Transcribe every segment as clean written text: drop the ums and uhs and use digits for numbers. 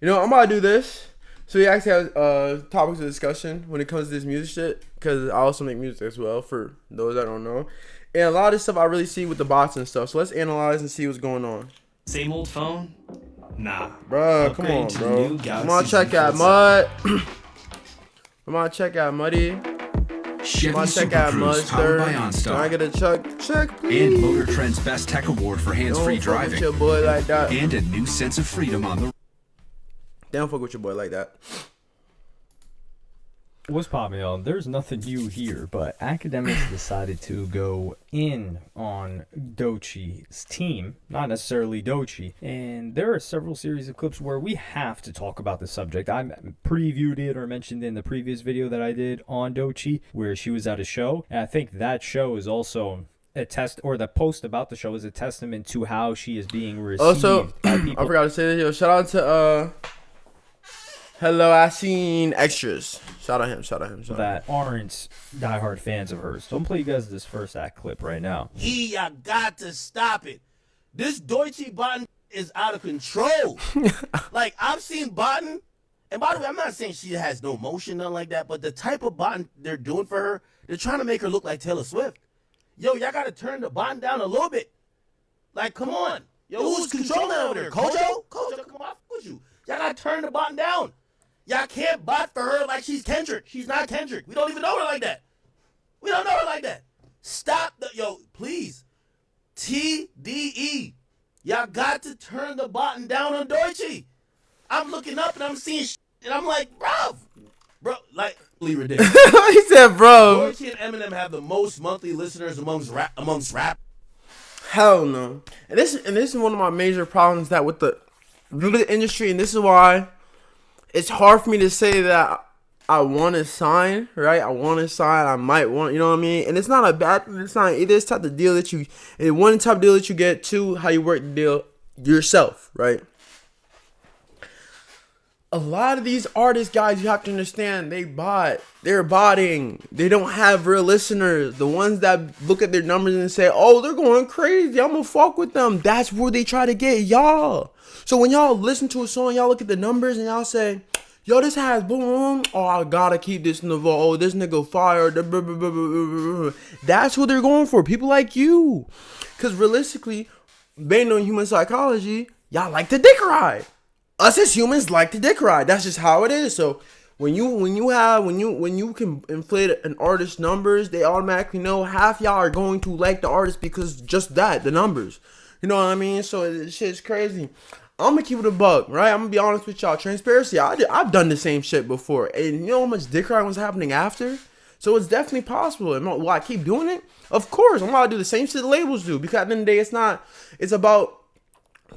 I'm about to do this. So we actually have topics of discussion when it comes to this music shit, because I also make music as well, for those that don't know. And a lot of this stuff I really see with the bots and stuff. So let's analyze and see what's going on. Same old phone? Nah. Bruh, come on, bro. Come on, check out Mud. Come on, check out Muddy. Come on, check out Mudster. Can I get a check, please? And Motor Trend's Best Tech Award for hands-free driving. Don't fuck with your boy like that. And a new sense of freedom on the... Don't fuck with your boy like that. What's poppin', y'all? There's nothing new here, but Akademiks decided to go in on Doechii's team, not necessarily Doechii. And there are several series of clips where we have to talk about the subject. I previewed it or mentioned in the previous video that I did on Doechii, where she was at a show. And I think that show is also the post about the show is a testament to how she is being received also, by people. I forgot to say this. Yo, shout out to Hello, I seen extras. Shout out him. That aren't diehard fans of hers. So I'm play you guys this first act clip right now. I got to stop it. This Doechii botting is out of control. Like, I've seen botting, and by the way, I'm not saying she has no motion, nothing like that, but the type of botting they're doing for her, they're trying to make her look like Taylor Swift. Yo, y'all got to turn the botting down a little bit. Like, come on. Yo, who's controlling over there? Kojo, come on, with you. Y'all got to turn the botting down. Y'all can't bot for her like she's Kendrick. She's not Kendrick. We don't even know her like that. We don't know her like that. Stop yo, please. TDE. Y'all got to turn the bottom down on Doechii. I'm looking up and I'm seeing shit, and I'm like, bro, like, ridiculous. He said, bro. Doechii and Eminem have the most monthly listeners amongst rap. Hell no. And this is one of my major problems that with the industry, and this is why it's hard for me to say that I want to sign, right? I want to sign. I might want, you know what I mean? And it's not a bad thing to sign. It is type of deal that one type of deal that you get, two, how you work the deal yourself, right? A lot of these artists, guys, you have to understand, they're botting. They don't have real listeners. The ones that look at their numbers and say, oh, they're going crazy, I'm gonna fuck with them. That's where they try to get y'all. So when y'all listen to a song, y'all look at the numbers and y'all say, yo, this has boom. Oh, I gotta keep this in the vault. Oh, this nigga fired. That's what they're going for. People like you. Because realistically, based on human psychology, y'all like to dick ride. Us as humans like to dick ride. That's just how it is. So when you can inflate an artist's numbers, they automatically know half y'all are going to like the artist because just that, the numbers. You know what I mean? So this shit's crazy. I'm gonna keep it a buck, right? I'm gonna be honest with y'all. Transparency, I've done the same shit before. And you know how much dick riding was happening after? So it's definitely possible. And will I keep doing it? Of course. I'm gonna do the same shit the labels do. Because at the end of the day, it's about,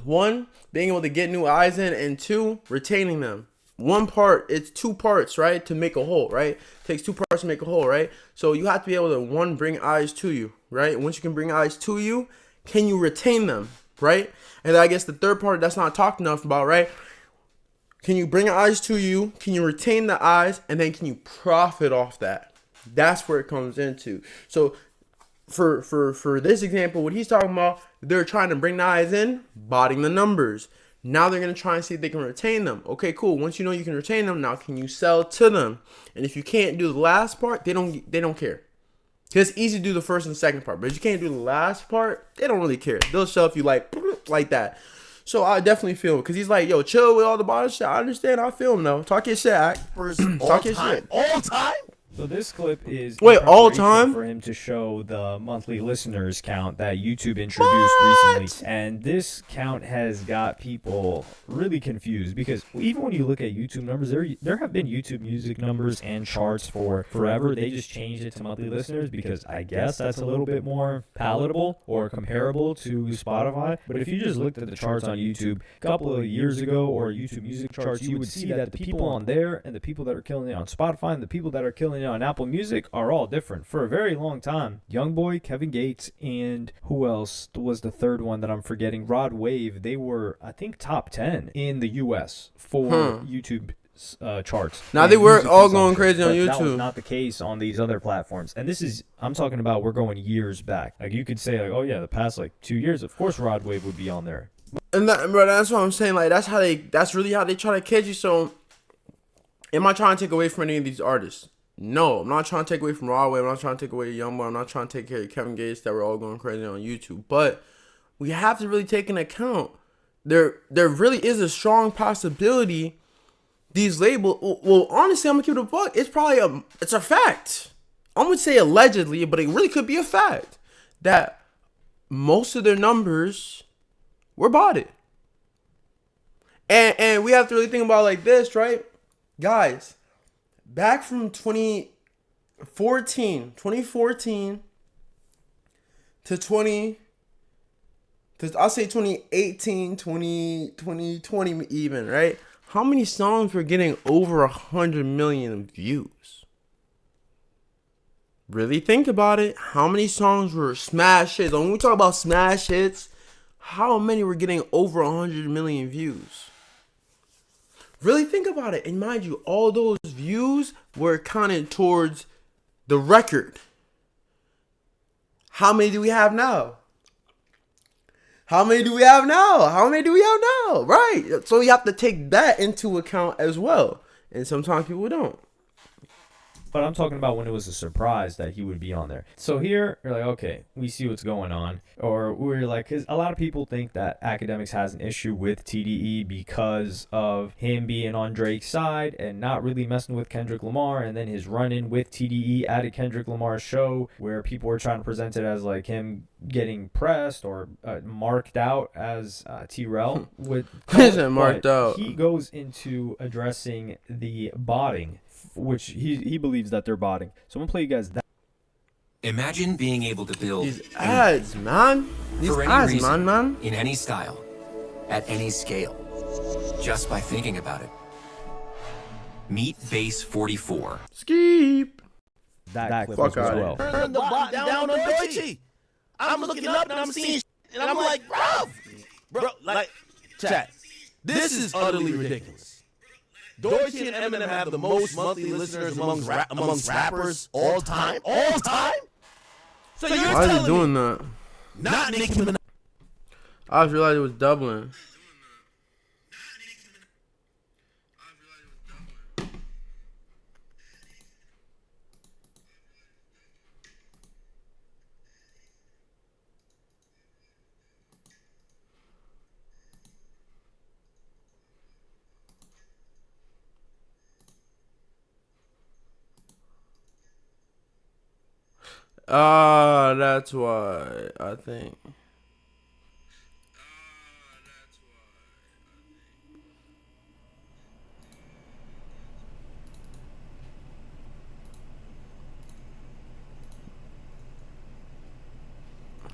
one, being able to get new eyes in, and two, retaining them. It's two parts, right? To make a whole, right? It takes two parts to make a whole, right? So you have to be able to, one, bring eyes to you, right? Once you can bring eyes to you, can you retain them, right? And I guess the third part that's not talked enough about, right? Can you bring eyes to you? Can you retain the eyes? And then can you profit off that? That's where it comes into. So for this example, what he's talking about, they're trying to bring the eyes in, botting the numbers. Now they're going to try and see if they can retain them. Okay, cool. Once you know you can retain them, now can you sell to them? And if you can't do the last part, they don't care. Because it's easy to do the first and second part. But if you can't do the last part, they don't really care. They'll show if you like that. So I definitely feel him. Because he's like, yo, chill with all the bottom shit. I understand. I feel him, though. Talk your shit, Act. Talk your shit. All time? So this clip is all time for him to show the monthly listeners count that YouTube introduced recently, and this count has got people really confused because even when you look at YouTube numbers, there have been YouTube music numbers and charts for forever. They just changed it to monthly listeners because I guess that's a little bit more palatable or comparable to Spotify. But if you just looked at the charts on YouTube a couple of years ago or YouTube music charts, you would see that the people on there and the people that are killing it on Spotify and the people that are killing it on Apple Music are all different. For a very long time, Youngboy, Kevin Gates, and who else was the third one that I'm forgetting? Rod Wave. They were, I think, top 10 in the US for YouTube charts. Now they were all going crazy on YouTube. That was not the case on these other platforms. And this is, I'm talking about, we're going years back. Like you could say, like, oh yeah, the past like 2 years, of course Rod Wave would be on there. And that, bro, that's what I'm saying. Like, that's really how they try to catch you. So, am I trying to take away from any of these artists? No, I'm not trying to take away from Broadway. I'm not trying to take away Youngboy. I'm not trying to take care of Kevin Gates that we're all going crazy on YouTube. But we have to really take into account there really is a strong possibility these labels. Well, honestly, I'm gonna keep it a buck. It's a fact. I'm gonna say allegedly, but it really could be a fact that most of their numbers were botted. And we have to really think about it like this, right? Guys, back from 2014 to I'll say 2018, 2020 even, right? How many songs were getting over 100 million views? Really think about it. How many songs were smash hits? When we talk about smash hits, how many were getting over 100 million views? Really think about it. And mind you, all those views were counted towards the record. How many do we have now? How many do we have now? Right. So you have to take that into account as well. And sometimes people don't. But I'm talking about when it was a surprise that he would be on there. So here, you're like, okay, we see what's going on. Or we're like, because a lot of people think that Akademiks has an issue with TDE because of him being on Drake's side and not really messing with Kendrick Lamar. And then his run-in with TDE at a Kendrick Lamar show where people were trying to present it as like him getting pressed or marked out as T-Rel. Isn't marked out. He goes into addressing the botting, which he believes that they're botting. So I'm gonna play you guys that. Imagine being able to build These ads, man. for any reason, in any style, at any scale, just by thinking about it. Meet Base 44. Skeep. That clip Fuck as outta well. Turn the bot down on Doechii. I'm looking up and I'm seeing and I'm like, bro, like, chat. This is utterly ridiculous. Doechii and Eminem have the most monthly listeners amongst rappers all time. All time? So you're Why is telling he doing me that? not Nicki Minaj. I just realized it was doubling. That's why I think.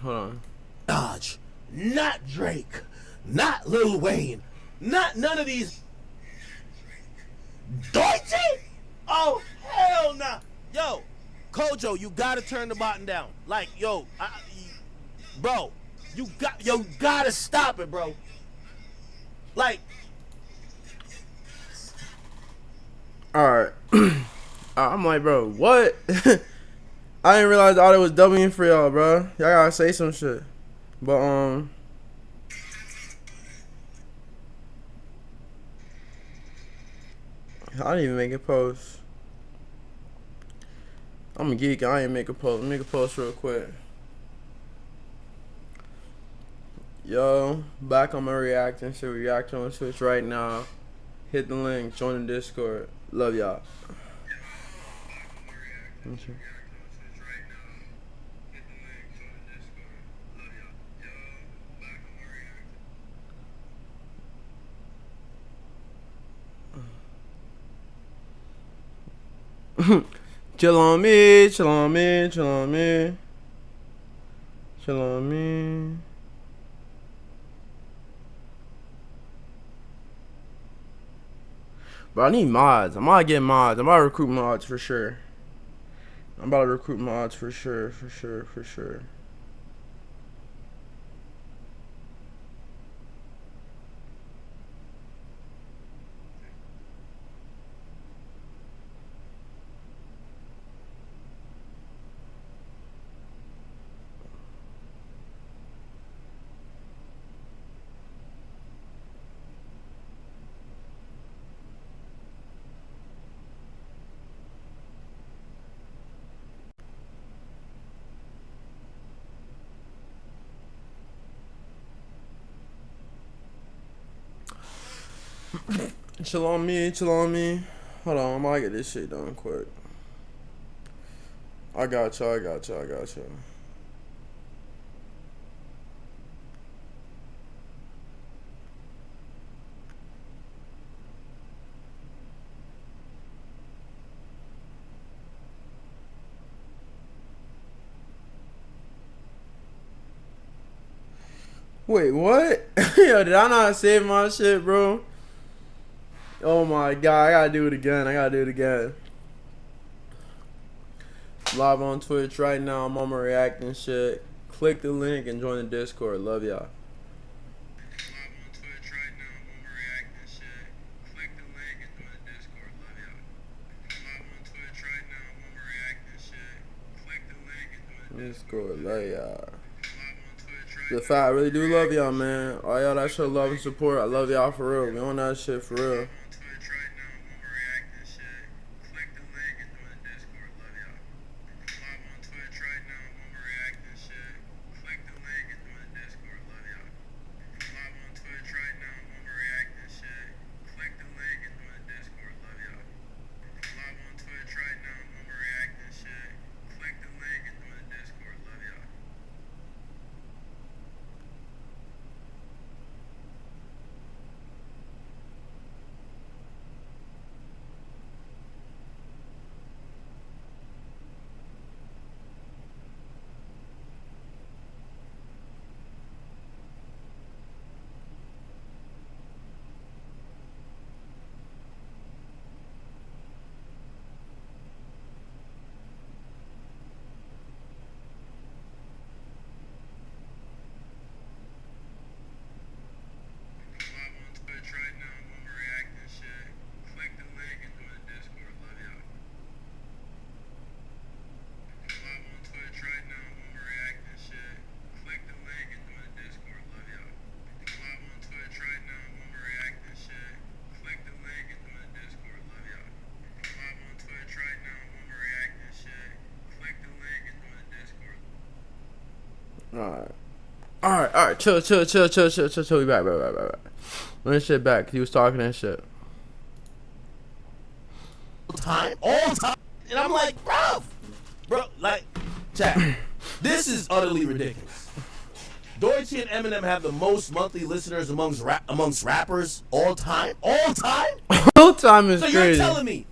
Hold on. Dodge, not Drake, not Lil Wayne, not none of these. Doechii? Oh hell nah. Yo, Kojo, you gotta turn the button down. Like, yo, bro, you gotta stop it, bro. Like, All right. I'm like, bro, what? I didn't realize all it was doubling for y'all, bro. Y'all gotta say some shit. But I didn't even make a post. I'm a geek. I ain't make a post. Make a post real quick. Yo, back on my reacting shit. React on Twitch right now. Hit the link. Join the Discord. Love y'all. Chill on me, chill on me, chill on me. Chill on me. But I need mods. I'm about to get mods. I'm about to recruit mods for sure. For sure. Chill on me, chill on me. Hold on, I'm gonna get this shit done quick. I got you. Wait, what? Yo, did I not save my shit, bro? Oh my god, I gotta do it again. Live on Twitch right now. I'm on my reacting shit. Click the link and join the Discord. Love y'all. Discord, love y'all. The fact I really do love y'all, man. All y'all that show love and support, I love y'all for real. We on that shit for real. Alright, chill. We back. Run this shit back. He was talking that shit. All time. And I'm like, bro, like, chat. This is utterly ridiculous. Doechii and Eminem have the most monthly listeners amongst rappers all time. All time is so crazy. So you're telling me,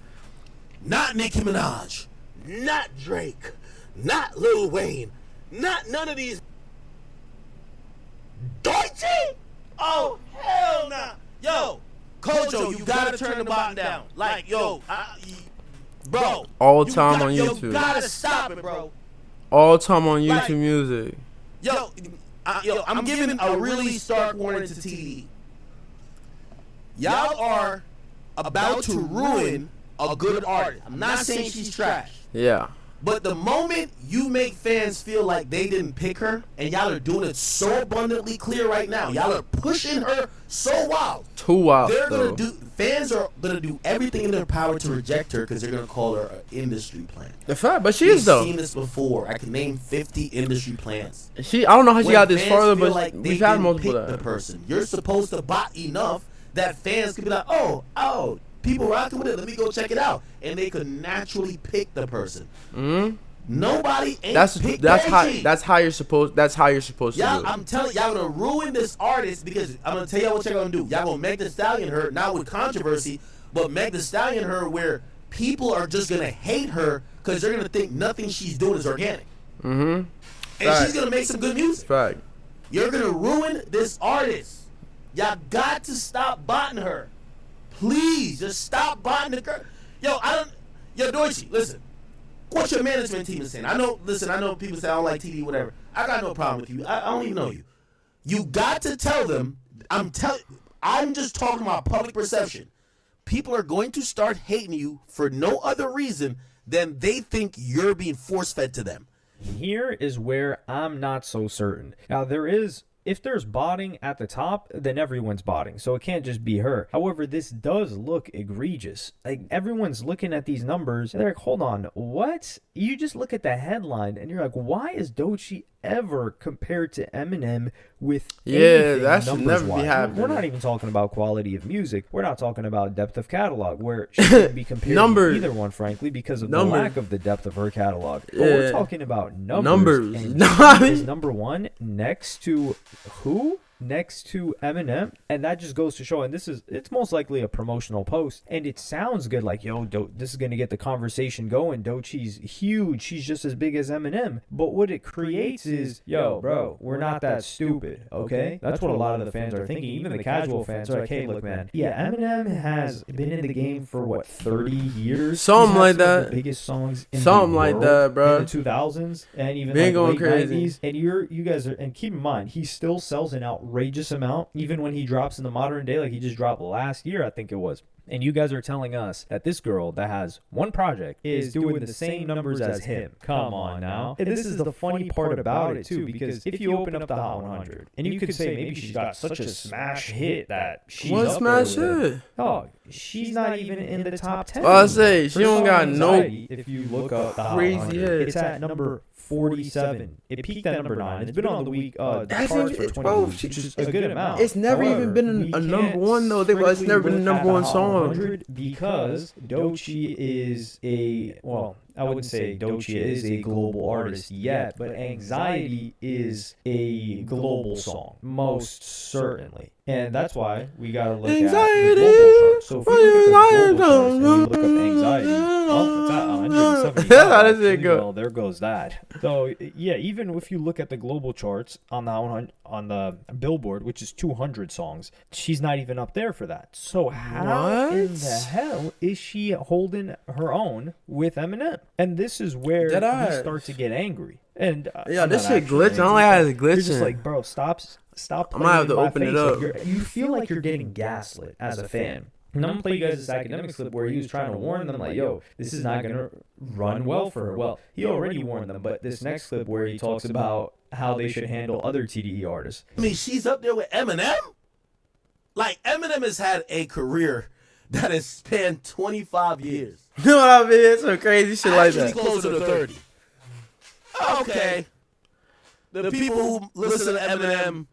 not Nicki Minaj, not Drake, not Lil Wayne, not none of these. Doechii? Oh, hell nah. Yo, Kojo, you gotta turn the bottom down. Like, yo, bro. All time on YouTube. You gotta stop it, bro. All time on YouTube Music. Yo, I'm giving a really stark warning to TD. Y'all are about to ruin a good artist. I'm not saying she's trash. Yeah. But the moment you make fans feel like they didn't pick her, and y'all are doing it so abundantly clear right now, y'all are pushing her so wild. Too wild. Fans are gonna do everything in their power to reject her because they're gonna call her an industry plant. The fact, but she is though. We've seen this before. I can name 50 industry plants. I don't know how she got this farther, but like we've had multiple of the that. person. You're supposed to bot enough that fans can be like, oh, people rocking with it. Let me go check it out, and they could naturally pick the person. Mm-hmm. Nobody ain't picked that's how you're supposed to do it. I'm telling y'all gonna ruin this artist because I'm gonna tell y'all what y'all gonna do. Y'all gonna Meg Thee Stallion her, not with controversy, but Meg Thee Stallion her where people are just gonna hate her because they're gonna think nothing she's doing is organic. Mm-hmm. And she's gonna make some good music. Fact. You're gonna ruin this artist. Y'all got to stop botting her. Please, just stop botting the girl. Yo, Doechii, listen. What your management team is saying. I know people say I don't like TD, whatever. I got no problem with you. I don't even know you. You got to tell them, I'm just talking about public perception. People are going to start hating you for no other reason than they think you're being force-fed to them. Here is where I'm not so certain. Now, if there's botting at the top, then everyone's botting, so it can't just be her. However, this does look egregious. Like, everyone's looking at these numbers, and they're like, hold on, what? You just look at the headline, and you're like, why is Doechii ever compared to Eminem with Yeah, anything that should never be numbers-wise. happening. We're not even talking about quality of music. We're not talking about depth of catalog, where she shouldn't be compared Numbers. to either one, frankly, because of the Numbers. lack of the depth of her catalog. But Yeah. we're talking about numbers. Numbers. And No, she I mean- is number one next to who? Next to Eminem, and that just goes to show, and it's most likely a promotional post, and it sounds good, like, yo, this is gonna get the conversation going. Doechii's huge, she's just as big as Eminem, but what it creates is, yo, bro, we're not that stupid, okay? That's what a lot of the fans are thinking. Even the casual fans are like, hey, look, man, yeah, Eminem has been in the game for what, 30 years? Something He's had like some of that. the biggest songs in Something the like world that, bro. in the 2000s, and even Been like going late crazy. 90s, and you guys are, and keep in mind, he still sells an outrageous amount, even when he drops in the modern day, like he just dropped last year, I think it was. And you guys are telling us that this girl that has one project is doing the same numbers as him. Come on now. And this is the funny part about it too, because if you open up the Hot 100, and you could say maybe she's got such a smash hit that she's What up smash there with hit? him. Oh, she's not even in the top 10. Well, I say she Her don't song got no Anxiety, if you look up the Hot crazy 100, hit. it's at number 47. It peaked at number 9. It's been on the week That's charts it, for 20 bro, weeks, which is a good amount. It's never even However, been we a number can't one, though. It's never been a strictly number look one at the Hot song. 100 because Doechii is a, well, I wouldn't say Doechii is a global artist yet, but Anxiety is a global song, most certainly. And that's why we gotta look at the global charts. So if we look at the global charts and we look up Anxiety, well, it's at 175. How does it actually. go? Well, there goes that. So yeah, even if you look at the global charts on the Billboard, which is 200 songs, she's not even up there for that. So how in What? the hell is she holding her own with Eminem? And this is where Dead we eyes. start to get angry. And Yeah, I'm this not shit actually glitching. I angry, don't like how but it's you're just glitching. like, bro, stop I might have playing to in my open it face. Like, up. you feel like you're getting gaslit as a fan. And I'm gonna play you guys this Akademiks clip where he was trying to warn them, like, yo, this is not gonna run well for her. Well, he already warned them, but this next clip where he talks about how they should handle other TDE artists. I mean, she's up there with Eminem. Like, Eminem has had a career that has spanned 25 years. You know what I mean? Some crazy shit like Actually that. closer to 30. Okay. The people who listen to Eminem,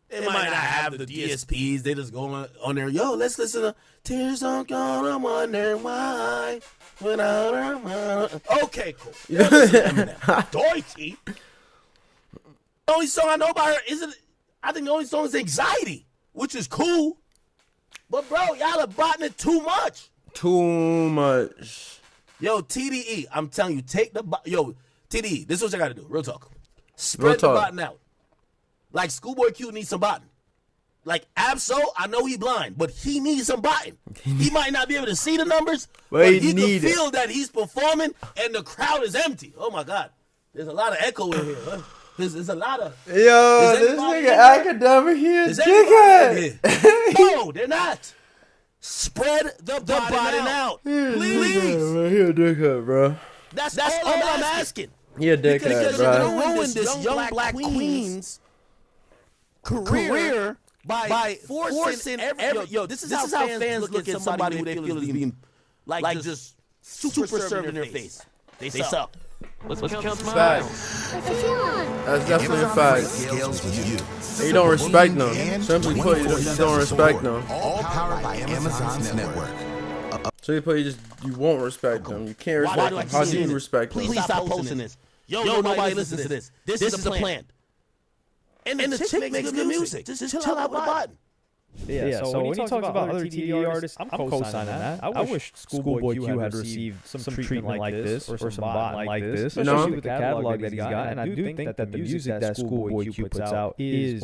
they might not have the DSPs. They just go on there, yo, let's listen to Tears Don't Gone, I'm wondering why. Without her. Okay, cool. Yeah, listen to Eminem. Doechii. The only song I know about her I think the only song is Anxiety, which is cool. But, bro, y'all are botting it too much. Too much. Yo, TDE, I'm telling you, yo, TDE, this is what you gotta do. Real talk. Spread Real the talk. bottom out. Like Schoolboy Q needs some bottom. Like Absol, I know he blind, but he needs some bottom. He might not be able to see the numbers, but he he can need it. feel that he's performing and the crowd is empty. Oh my God. There's a lot of echo in here. Huh? There's a lot of. Yo, Is this anybody nigga in here? academic here, Is anybody in dickhead. here? No, they're not. Spread the bottom out. Please. Yeah, he a dickhead, bro. That's all I'm asking. He a dickhead, Because bro. you're gonna ruin this young black queen's career by forcing every. Yo, this is how fans look at somebody who they feel is being like just super serving their face. They suck. Let's count some Fact. That's definitely a fact. Scales with you. And you don't respect them. Simply put, you don't respect them. All powered by Amazon's network. Simply put, you won't respect them. You can't Why respect do I them. How keep do seeing you this? respect them? Please stop posting this. Yo, nobody listens to this. This is a plan. And the chick makes good music. Just chill out with the bottom. Yeah, so when he talks about other TDE artists, I'm co-signing that. I wish Schoolboy Q had received some treatment like this or some bottom like this, You know? especially with the catalog that he's got. And I do think that the music that Schoolboy Q puts out is,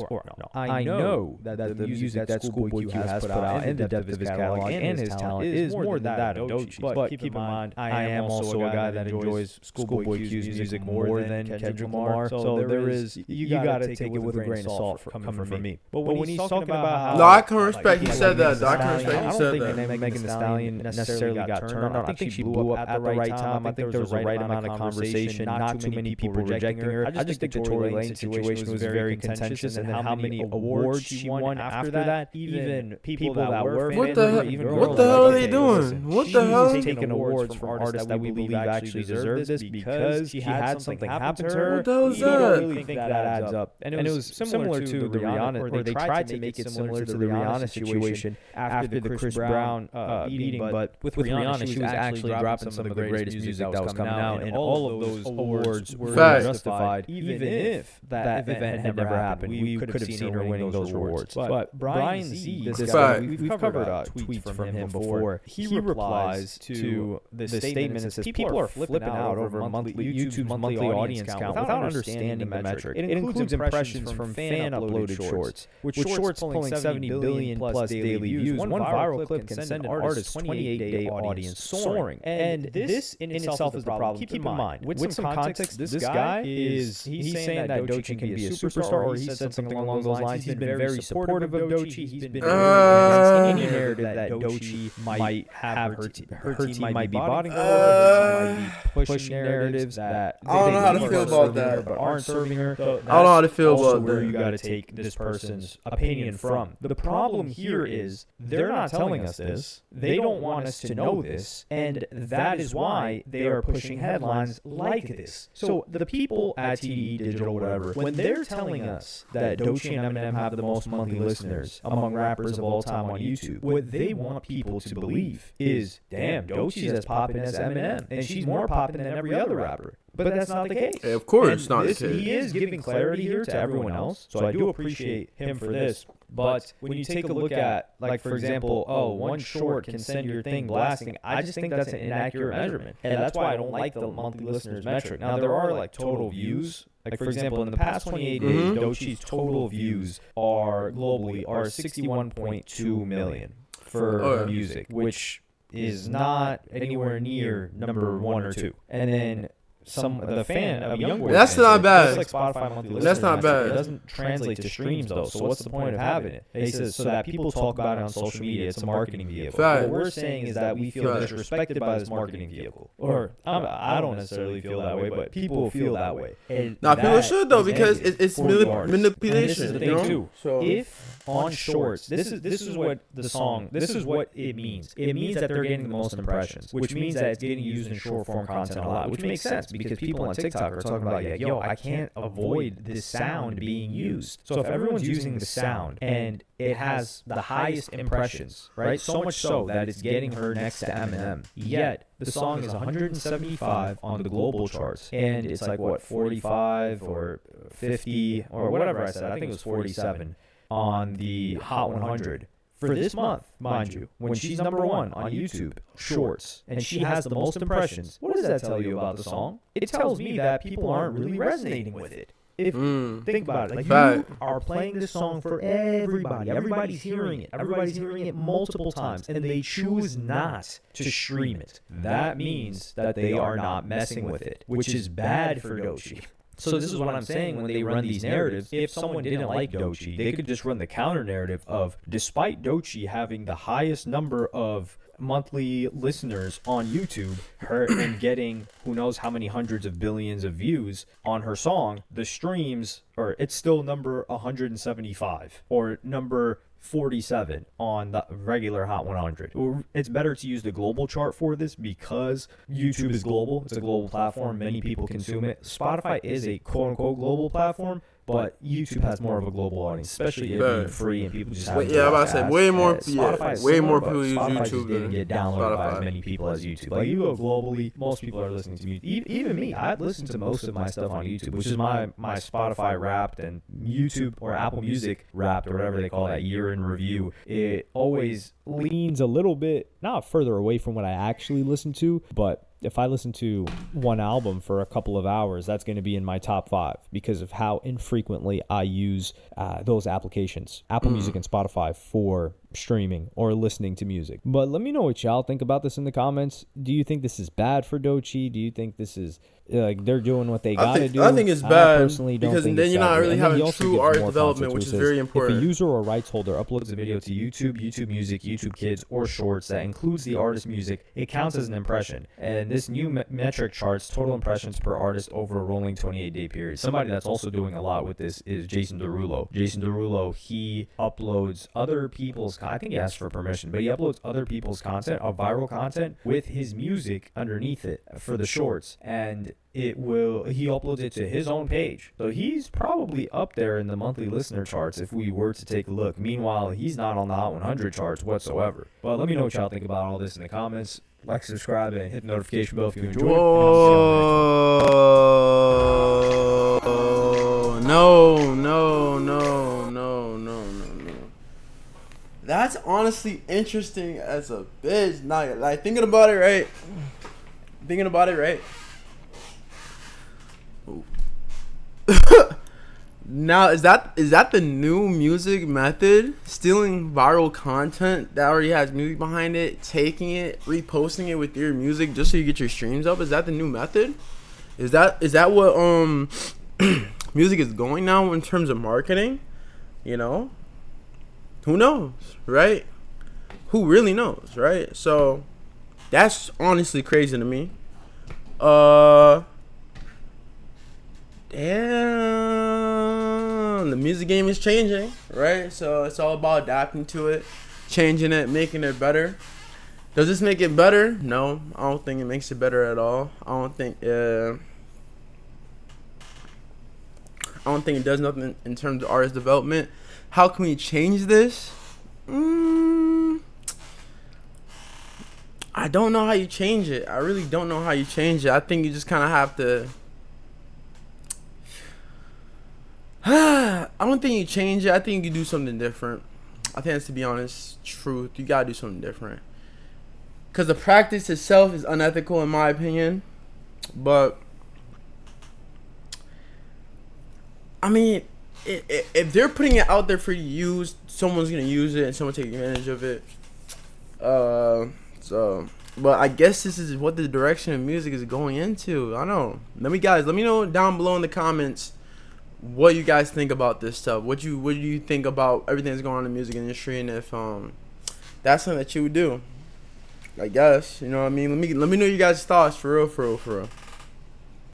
I know that the music that Schoolboy Q has put out and the depth of his catalog and his talent is more than that of Doechii. But keep in mind, I am also a guy that enjoys Schoolboy Q's music more than Kendrick Lamar. So there is, you gotta take it with a grain of salt coming from me. But when he's talking about how I can respect. He said that. I can respect. I He don't said think that. Megan Thee Stallion necessarily got turned on. I think she blew up at the right time. I think there was the right amount of conversation. Not too many people rejecting her. I just think the Tory Lane situation was very contentious, and then how many awards she won after that. Even people that were What the hell are they doing? What the hell? She's taking awards from artists that we believe actually deserve this because she had something happen to her. What the hell is You don't that? really think that adds up. And it was similar to the Rihanna, or they tried to make it similar to the Rihanna situation after the Chris Brown beating. But with Rihanna, she was actually dropping some of the greatest music that was coming out, and all of those awards were justified, even if that event had never happened. We could have seen her winning those awards. But Brian Z, this guy, we've covered tweets from him before. He replies to this statement and says people are flipping out over YouTube's monthly audience count without understanding the metric. It includes impressions from fan-uploaded shorts, with shorts pulling 70 billion plus daily views. One viral clip can send an artist's 28-day audience soaring. And this in itself is the problem. Keep in mind, with some context, this guy he's saying that Doechii can be a superstar, or he said something along those lines. He's been very supportive of Doechii. He's been very against any narrative that Doechii might have her team might be botting her, her team might be pushing narratives that I don't know how to feel about that. but aren't serving her. I don't know how to feel about where that. you got to take this person's opinion from. The problem here is they're not telling us this. They don't want us to know this, and that is why they are pushing headlines like this. So the people at TDE Digital, whatever, when they're telling us that Doechii and Eminem have the most monthly listeners among rappers of all time on YouTube, what they want people to believe is, damn, Doechii's as popping as Eminem, and she's more popping than every other rapper. But that's not the case. Of course, And it's not the case. He is giving clarity here to everyone else, so I do appreciate him for this. But when you take a look at, like, for example, one short can send your thing blasting, I just think that's an inaccurate measurement. And that's why I don't like the monthly listeners metric. Now, there are, like, total views. Like, for example, in the past 28 days, Doechii's total views globally are 61.2 million for her music, which is not anywhere near number 1 or 2. And then the fan of YoungBoy. That's not bad. That's like Spotify monthly listeners. That's not bad. It doesn't translate to streams though. So what's the point of having it? He says so that people talk about it on social media. It's a marketing vehicle. Fact. What we're saying is that we feel disrespected by this marketing vehicle. Or I don't necessarily feel that way, but people feel that way. Now people should though, because it's manipulation. And this is the thing too. So If on shorts, this is what it means. It means that they're getting the most impressions, which means that it's getting used in short form content a lot, which makes sense because people on TikTok are talking about, I can't avoid this sound being used. So if everyone's using the sound and it has the highest impressions, right? So much so that it's getting her next to Eminem. Yet the song is 175 on the global charts, and it's like 45 or 50 or whatever I said. I think it was 47 on the Hot 100 for this month, mind you, when she's number 1 on YouTube Shorts, and she has the most impressions. What does that tell you about the song? It tells me that people aren't really resonating with it. Think about it, like you are playing this song for everybody. Everybody's hearing it. Everybody's hearing it multiple times, and they choose not to stream it. That means that they are not messing with it, which is bad for Doechii. So this is what I'm saying when they run these narratives. If someone didn't like Doechii, they could just run the counter narrative of, despite Doechii having the highest number of monthly listeners on YouTube, her and getting who knows how many hundreds of billions of views on her song, the streams, or it's still number 175 or number 47 on the regular Hot 100. It's better to use the global chart for this because YouTube is global. It's a global platform. Many people consume it. Spotify is a quote-unquote global platform, but YouTube has more of a global audience, especially it being free and people just have I'm about to say way more people use Spotify just YouTube didn't than get downloaded by Spotify. as many people as YouTube. Like, you go globally, most people are listening to music. Even me, I listen to most of my stuff on YouTube, which is my Spotify Wrapped and YouTube or Apple Music Wrapped or whatever they call that year in review. It always leans a little bit, not further away from what I actually listen to, but if I listen to one album for a couple of hours, that's going to be in my top 5 because of how infrequently I use those applications, Apple Music and Spotify, for streaming or listening to music. But let me know what y'all think about this in the comments. Do you think this is bad for Doechii? Do you think this is like they're doing what they gotta do? I think it's I bad personally don't because think then it's you're not that really good. And then he having also true gives art more development, context, which it is says, very if a important. user or rights holder uploads a video to YouTube, YouTube Music, YouTube Kids, or Shorts that includes the artist's music, it counts as an impression. And this new metric charts total impressions per artist over a rolling 28-day period. Somebody that's also doing a lot with this is Jason Derulo. Jason Derulo, he uploads other people's, I think he asks for permission, but he uploads other people's content, viral content, with his music underneath it for the shorts. And he uploads it to his own page. So he's probably up there in the monthly listener charts if we were to take a look. Meanwhile, he's not on the Hot 100 charts whatsoever. But let me know what y'all think about all this in the comments. Like, subscribe, and hit the notification bell if you enjoyed it. Whoa. No. That's honestly interesting as a bitch. Now, like, thinking about it, right? Now, is that the new music method? Stealing viral content that already has music behind it, taking it, reposting it with your music just so you get your streams up? Is that the new method? Is that what music is going now in terms of marketing? You know? Who knows, right? Who really knows, right? So that's honestly crazy to me. Damn, the music game is changing, right? So it's all about adapting to it, changing it, making it better. Does this make it better? No, I don't think it makes it better at all. I don't think it does nothing in terms of artist development. How can we change this? I don't know how you change it. I really don't know how you change it. I think you just kind of have to. I don't think you change it. I think you do something different. I think that's, to be honest, truth. You gotta do something different. Because the practice itself is unethical, in my opinion. But I mean, if they're putting it out there for you to use, someone's gonna use it and someone take advantage of it. But I guess this is what the direction of music is going into. I don't know. Let me know down below in the comments what you guys think about this stuff. What do you think about everything that's going on in the music industry, and if that's something that you would do. I guess, you know what I mean. Let me know you guys' thoughts for real.